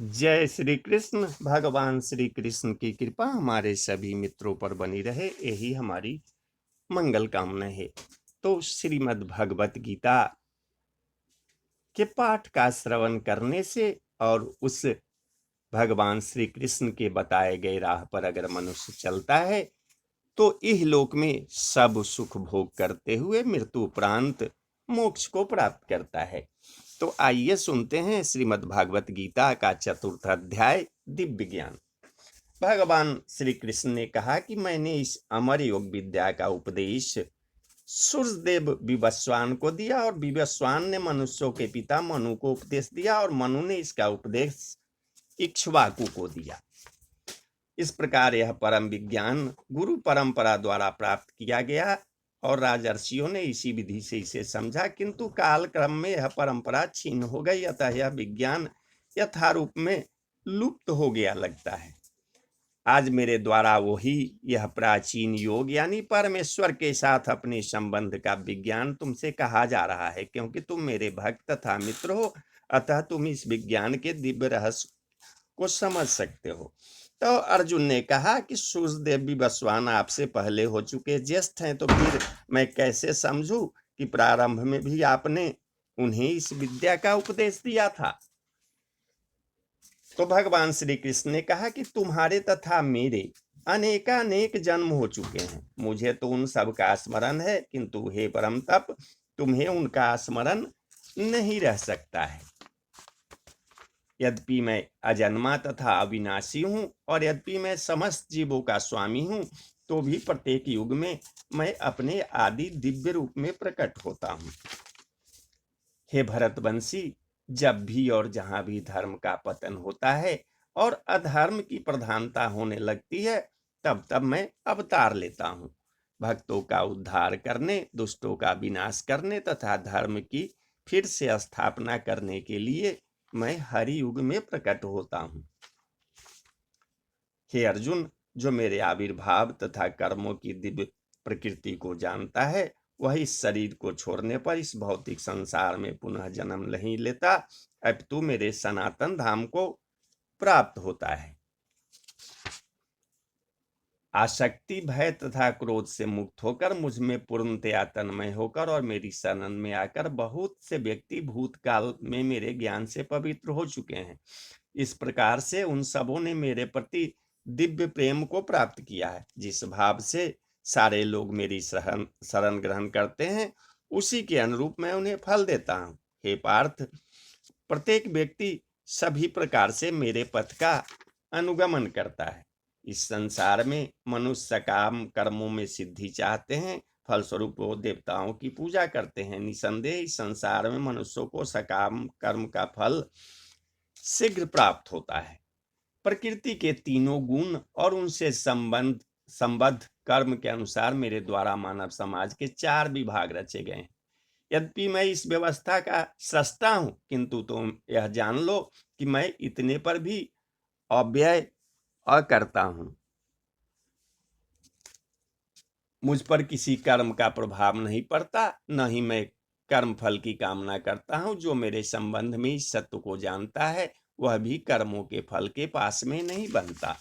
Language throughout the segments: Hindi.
जय श्री कृष्ण। भगवान श्री कृष्ण की कृपा हमारे सभी मित्रों पर बनी रहे, यही हमारी मंगल कामना है। तो श्रीमद् भगवत गीता के पाठ का श्रवण करने से और उस भगवान श्री कृष्ण के बताए गए राह पर अगर मनुष्य चलता है तो इह लोक में सब सुख भोग करते हुए मृत्यु उपरांत मोक्ष को प्राप्त करता है। तो आइए सुनते हैं श्रीमद् भागवत गीता का चतुर्थ अध्याय दिव्य ज्ञान। भगवान श्री कृष्ण ने कहा कि मैंने इस अमर योग विद्या का उपदेश सूर्यदेव विवस्वान को दिया और विवस्वान ने मनुष्यों के पिता मनु को उपदेश दिया और मनु ने इसका उपदेश इक्ष्वाकु को दिया। इस प्रकार यह परम विज्ञान गुरु परंपरा द्वारा प्राप्त किया गया और राजर्षियों ने इसी विधि से इसे समझा, किंतु काल क्रम में यह परंपरा छीन हो गई, अतः यह विज्ञान यथारूप में लुप्त हो गया लगता है। आज मेरे द्वारा वही यह प्राचीन योग यानी परमेश्वर के साथ अपने संबंध का विज्ञान तुमसे कहा जा रहा है, क्योंकि तुम मेरे भक्त तथा मित्र हो, अतः तुम इस विज्ञान के दिव्य रहस्य को समझ सकते हो। तो अर्जुन ने कहा कि सूर्यदेव विवस्वान आपसे पहले हो चुके ज्येष्ठ हैं, तो फिर मैं कैसे समझूं कि प्रारंभ में भी आपने उन्हें इस विद्या का उपदेश दिया था। तो भगवान श्री कृष्ण ने कहा कि तुम्हारे तथा मेरे अनेकानेक जन्म हो चुके हैं, मुझे तो उन सब का स्मरण है, किंतु हे परम तप, तुम्हें उनका स्मरण नहीं रह सकता है। यद्यपि मैं अजन्मा तथा अविनाशी हूं और यद्यपि मैं समस्त जीवों का स्वामी हूं, तो भी प्रत्येक युग में मैं अपने आदि दिव्य रूप में प्रकट होता हूं। हे भरतवंशी, जब भी और जहां भी धर्म का पतन होता है और अधर्म की प्रधानता होने लगती है, तब तब मैं अवतार लेता हूं, भक्तों का उद्धार करने, दुष्टों का विनाश करने तथा धर्म की फिर से स्थापना करने के लिए मैं हरि युग में प्रकट होता हूं। हे अर्जुन, जो मेरे आविर्भाव तथा कर्मों की दिव्य प्रकृति को जानता है, वह इस शरीर को छोड़ने पर इस भौतिक संसार में पुनः जन्म नहीं लेता, अपितु मेरे सनातन धाम को प्राप्त होता है। आसक्ति, भय तथा क्रोध से मुक्त होकर मुझ में पूर्णतया तन्मय होकर और मेरी शरण में आकर बहुत से व्यक्ति भूतकाल में मेरे ज्ञान से पवित्र हो चुके हैं। इस प्रकार से उन सबों ने मेरे प्रति दिव्य प्रेम को प्राप्त किया है। जिस भाव से सारे लोग मेरी शरण ग्रहण करते हैं, उसी के अनुरूप मैं उन्हें फल देता हूं। हे पार्थ, प्रत्येक व्यक्ति सभी प्रकार से मेरे पथ का अनुगमन करता है। इस संसार में मनुष्य काम कर्मों में सिद्धि चाहते हैं, फलस्वरूप वो देवताओं की पूजा करते हैं। निसंदेह इस संसार में मनुष्यों को सकाम कर्म का फल शीघ्र प्राप्त होता है। प्रकृति के तीनों गुण और उनसे संबद्ध कर्म के अनुसार मेरे द्वारा मानव समाज के 4 विभाग रचे गए हैं। यद्यपि मैं इस व्यवस्था का सृष्टा हूं, किंतु तुम यह जान लो कि मैं इतने पर भी अव्यय अकर्ता हूं। मुझ पर किसी कर्म का प्रभाव नहीं पड़ता, न ही मैं कर्म फल की कामना करता हूं। जो मेरे संबंध में इस सत्य को जानता है, वह भी कर्मों के फल के पास में नहीं बनता।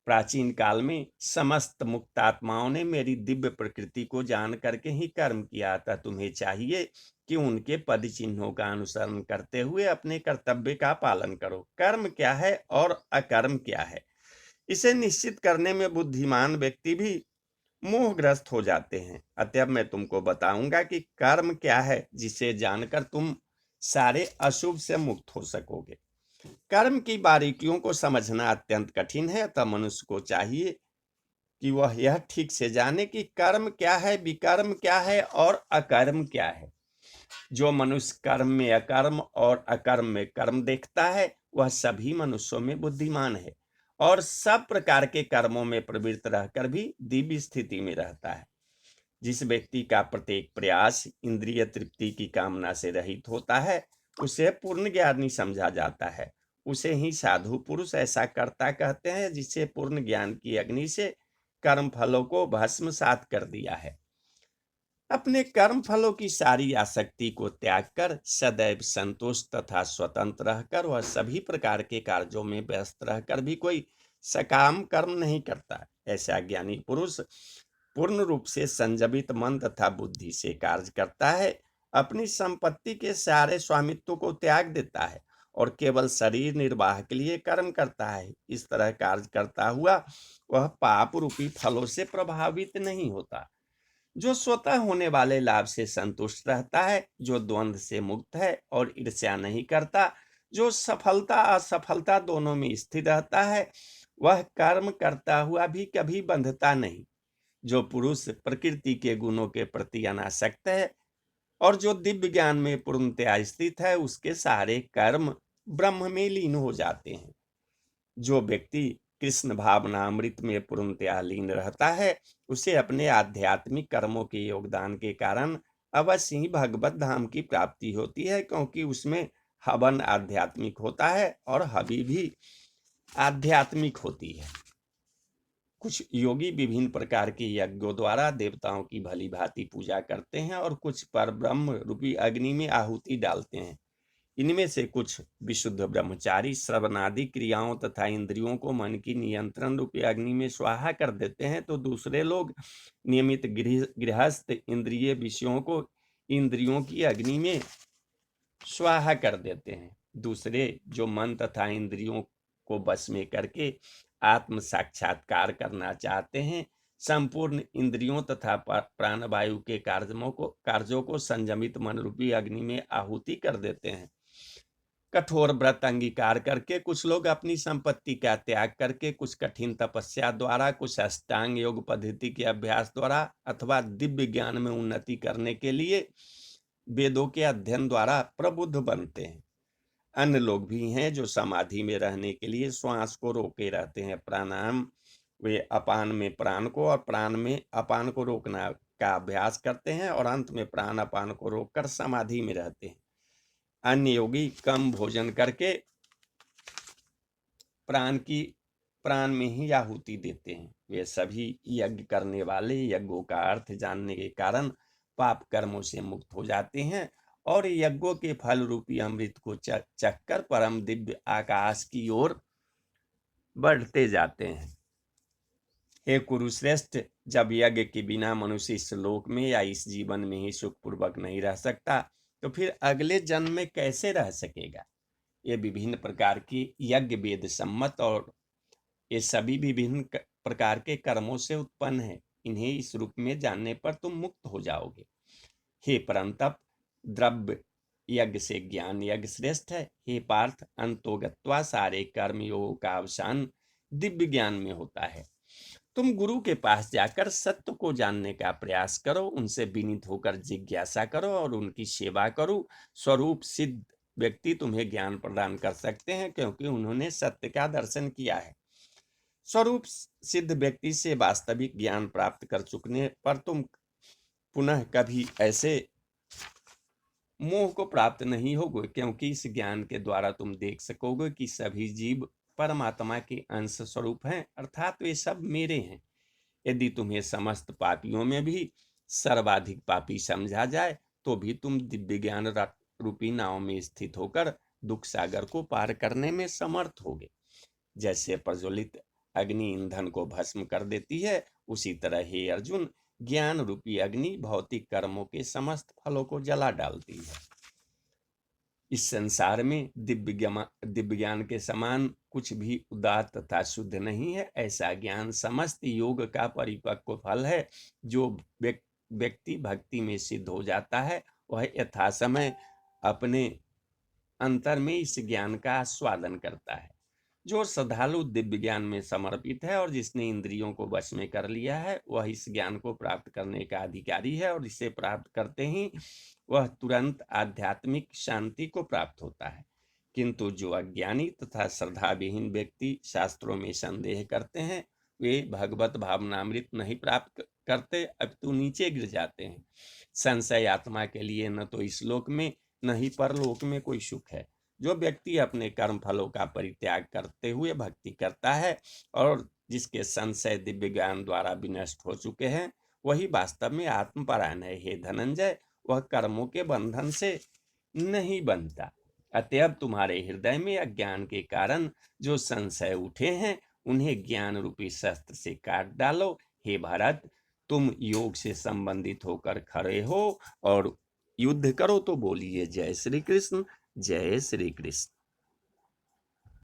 प्राचीन काल में समस्त मुक्तात्माओं ने मेरी दिव्य प्रकृति को जान करके ही कर्म किया था। तुम्हें चाहिए कि उनके पद चिन्हों का अनुसरण करते हुए अपने कर्तव्य का पालन करो। कर्म क्या है और अकर्म क्या है, इसे निश्चित करने में बुद्धिमान व्यक्ति भी मोहग्रस्त हो जाते हैं। अतः मैं तुमको बताऊंगा कि कर्म क्या है, जिसे जानकर तुम सारे अशुभ से मुक्त हो सकोगे। कर्म की बारीकियों को समझना अत्यंत कठिन है, अतः मनुष्य को चाहिए कि वह यह ठीक से जाने कि कर्म क्या है, विकर्म क्या है और अकर्म क्या है। जो मनुष्य कर्म में अकर्म और अकर्म में कर्म देखता है, वह सभी मनुष्यों में बुद्धिमान है और सब प्रकार के कर्मों में प्रवृत्त रहकर भी दिव्य स्थिति में रहता है। जिस व्यक्ति का प्रत्येक प्रयास इंद्रिय तृप्ति की कामना से रहित होता है, उसे पूर्ण ज्ञानी समझा जाता है। उसे ही साधु पुरुष ऐसा कर्ता कहते हैं, जिसे पूर्ण ज्ञान की अग्नि से कर्म फलों को भस्मसात कर दिया है। अपने कर्म फलों की सारी आसक्ति को त्याग कर सदैव संतुष्ट तथा स्वतंत्र रहकर वह सभी प्रकार के कार्यों में व्यस्त रहकर भी कोई सकाम कर्म नहीं करता। ऐसा ज्ञानी पुरुष पूर्ण रूप से संयमित मन तथा बुद्धि से कार्य करता है, अपनी संपत्ति के सारे स्वामित्व को त्याग देता है और केवल शरीर निर्वाह के लिए कर्म करता है। इस तरह कार्य करता हुआ वह पाप रूपी फलों से प्रभावित नहीं होता, जो स्वतः होने वाले लाभ से संतुष्ट रहता है, जो द्वंद्व से मुक्त है और ईर्ष्या नहीं करता, जो सफलता असफलता दोनों में स्थिर रहता है, वह कर्म करता हुआ भी कभी बंधता नहीं। जो पुरुष प्रकृति के गुणों के प्रति अनासक्त है और जो दिव्य ज्ञान में पूर्णतया स्थित है, उसके सारे कर्म ब्रह्म में लीन हो जाते हैं। जो व्यक्ति कृष्ण भावनामृत में पूर्णतया लीन रहता है, उसे अपने आध्यात्मिक कर्मों के योगदान के कारण अवश्य ही भगवत धाम की प्राप्ति होती है, क्योंकि उसमें हवन आध्यात्मिक होता है और हवि भी आध्यात्मिक होती है। कुछ योगी विभिन्न प्रकार के यज्ञों द्वारा देवताओं की भली भांति पूजा करते हैं और कुछ पर ब्रह्म रूपी अग्नि में आहुति डालते हैं। इनमें से कुछ विशुद्ध ब्रह्मचारी श्रवणादि क्रियाओं तथा इंद्रियों को मन की नियंत्रण रूपी अग्नि में स्वाहा कर देते हैं, तो दूसरे लोग नियमित गृहस्थ इंद्रिय विषयों को इंद्रियों की अग्नि में स्वाहा कर देते हैं। दूसरे जो मन तथा इंद्रियों को बस में करके आत्म साक्षात्कार करना चाहते हैं, संपूर्ण इंद्रियों तथा प्राणवायु के कार्यों को संयमित मन रूपी अग्नि में आहुति कर देते हैं। कठोर व्रत अंगीकार करके कुछ लोग अपनी संपत्ति का त्याग करके, कुछ कठिन तपस्या द्वारा, कुछ अष्टांग योग पद्धति के अभ्यास द्वारा अथवा दिव्य ज्ञान में उन्नति करने के लिए वेदों के अध्ययन द्वारा प्रबुद्ध बनते हैं। अन्य लोग भी हैं जो समाधि में रहने के लिए श्वास को रोके रहते हैं। प्राणायाम वे अपान में प्राण को और प्राण में अपान को रोकना का अभ्यास करते हैं और अंत में प्राण अपान को रोककर समाधि में रहते हैं। अन्य योगी कम भोजन करके प्राण में ही आहुति देते हैं। वे सभी यज्ञ करने वाले यज्ञों का अर्थ जानने के कारण पाप कर्मों से मुक्त हो जाते हैं और यज्ञों के फल रूपी अमृत को चखकर परम दिव्य आकाश की ओर बढ़ते जाते हैं। हे कुरुश्रेष्ठ, जब यज्ञ के बिना मनुष्य इस लोक में या इस जीवन में ही सुखपूर्वक नहीं रह सकता, तो फिर अगले जन्म में कैसे रह सकेगा। ये विभिन्न प्रकार की यज्ञ वेद सम्मत और ये सभी विभिन्न प्रकार के कर्मों से उत्पन्न है। इन्हें इस रूप में जानने पर तुम मुक्त हो जाओगे। हे परंतप, द्रव्य यज्ञ से ज्ञान यज्ञ श्रेष्ठ है। हे पार्थ, अंतोगत्वा सारे कर्म योगों का अवसान दिव्य ज्ञान में होता है। तुम गुरु के पास जाकर सत्य को जानने का प्रयास करो, उनसे विनीत होकर जिज्ञासा करो और उनकी सेवा करो। स्वरूप सिद्ध व्यक्ति तुम्हें ज्ञान प्रदान कर सकते हैं, क्योंकि उन्होंने सत्य का दर्शन किया है। स्वरूप सिद्ध व्यक्ति से वास्तविक ज्ञान प्राप्त कर चुकने पर तुम पुनः कभी ऐसे मोह को प्राप्त नहीं होगे, क्योंकि इस ज्ञान के द्वारा तुम देख सकोगे कि सभी जीव परमात्मा के अंश स्वरूप हैं, अर्थात वे सब मेरे हैं। यदि तुम्हें समस्त पापियों में भी सर्वाधिक पापी समझा जाए, तो भी तुम दिव्य ज्ञान रूपी नाव में स्थित होकर दुख सागर को पार करने में समर्थ होगे। जैसे प्रज्वलित अग्नि ईंधन को भस्म कर देती है, उसी तरह हे अर्जुन, ज्ञान रूपी अग्नि भौतिक कर्मों के समस्त फलों को जला डालती है। इस संसार में दिव्य ज्ञान के समान कुछ भी उदात्त तथा शुद्ध नहीं है। ऐसा ज्ञान समस्त योग का परिपक्व फल है। जो व्यक्ति भक्ति में सिद्ध हो जाता है, वह यथासमय अपने अंतर में इस ज्ञान का आस्वादन करता है। जो श्रद्धालु दिव्य ज्ञान में समर्पित है और जिसने इंद्रियों को वश में कर लिया है, वह इस ज्ञान को प्राप्त करने का अधिकारी है और इसे प्राप्त करते ही वह तुरंत आध्यात्मिक शांति को प्राप्त होता है। किंतु जो अज्ञानी तथा श्रद्धा विहीन व्यक्ति शास्त्रों में संदेह करते हैं, वे भगवत भावनामृत नहीं प्राप्त करते, अपितु नीचे गिर जाते हैं। संशय आत्मा के लिए न तो इस लोक में न ही परलोक में कोई सुख है। जो व्यक्ति अपने कर्म फलों का परित्याग करते हुए भक्ति करता है और जिसके संशय दिव्य ज्ञान द्वारा विनष्ट हो चुके हैं, वही वास्तव में आत्मपरायण है। हे धनंजय, वह कर्मों के बंधन से नहीं बनता। अतएव तुम्हारे हृदय में अज्ञान के कारण जो संशय उठे हैं, उन्हें ज्ञान रूपी शस्त्र से काट डालो। हे भरत, तुम योग से संबंधित होकर खड़े हो और युद्ध करो। तो बोलिए जय श्री कृष्ण, जय श्री कृष्ण।